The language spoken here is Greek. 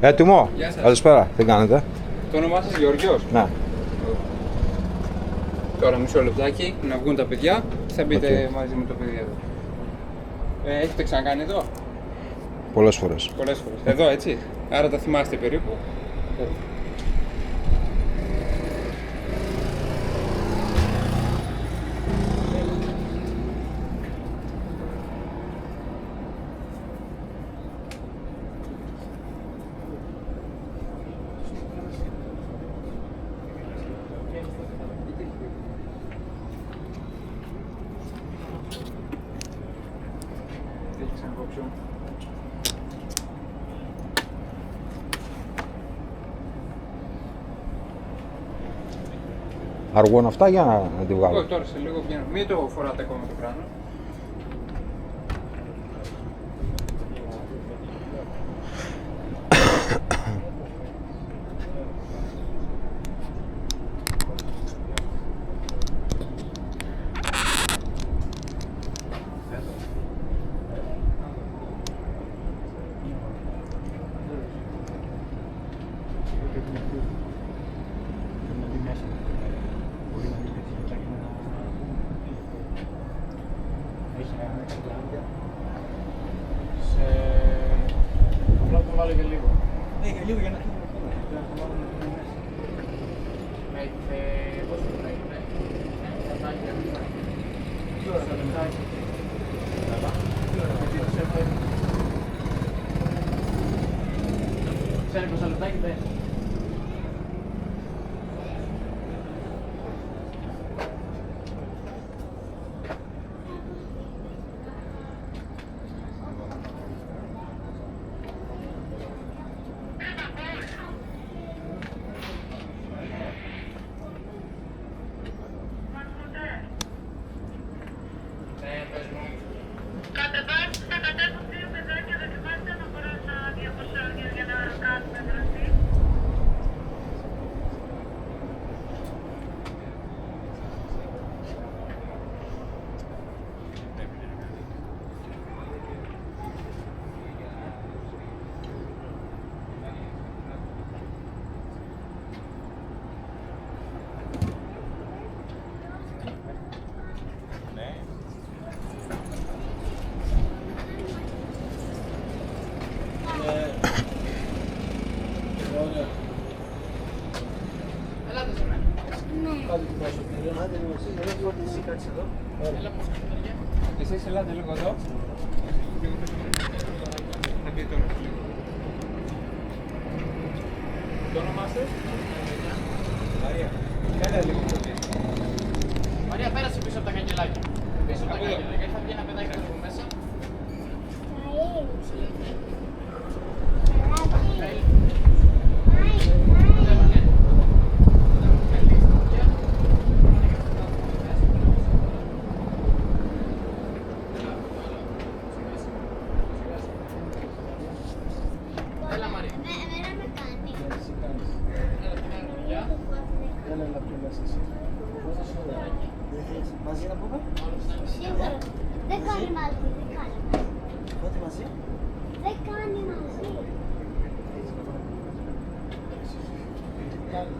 Έτοιμο. Γεια σας. Καλησπέρα. Τι κάνετε? Το όνομά σας Γεωργιός. Ναι. Τώρα μισό λεπτάκι να βγουν τα παιδιά και θα μπείτε Οκ. μαζί με το παιδί εδώ. Έχετε ξανακάνει εδώ? Πολλές φορές. Πολλές φορές. Εδώ έτσι. Άρα τα θυμάστε περίπου. Έχει ξανακόψω. Αργούν αυτά για να τη βγάλω. Όχι, τώρα σε λίγο βγαίνω. Μην το φοράτε ακόμα το κράνο. Απλά το βάλω για λίγο. Ναι, για λίγο για να φύγει. Πόσο θα είναι? Τι ώρα θα λεπτάκι? Καλά. Τι ώρα θα είναι? Ξέρει πόσα λεπτάκι δεν? Κατεβάστε, θα κατέβουν δύο παιδάκια, δοκιμάστε να μπορέσω για να κάνουμε γραφή. Ελάτε σε μένα. Κάτω την πάσο. Άντε, εσύ κάτσε εδώ. Έλα πώς είναι. Εσείς ελάτε λίγο εδώ. Λίγο πίσω. Θα μπει τώρα λίγο. Το όνομά σας? Μαρία, έλα λίγο πιο πίσω. Μαρία, πέρασε πίσω από τα καγγελάκια. Πίσω από τα καγγελάκια. Θα βγει ένα παιδάκι από μέσα. Έλα Μαρία. Έλα να πει μέσα εσύ. Μαζί να πούμε. Δεν κάνει μαζί, δεν κάνει μαζί. Πάτε μαζί. Δεν κάνει μαζί. Κάνει.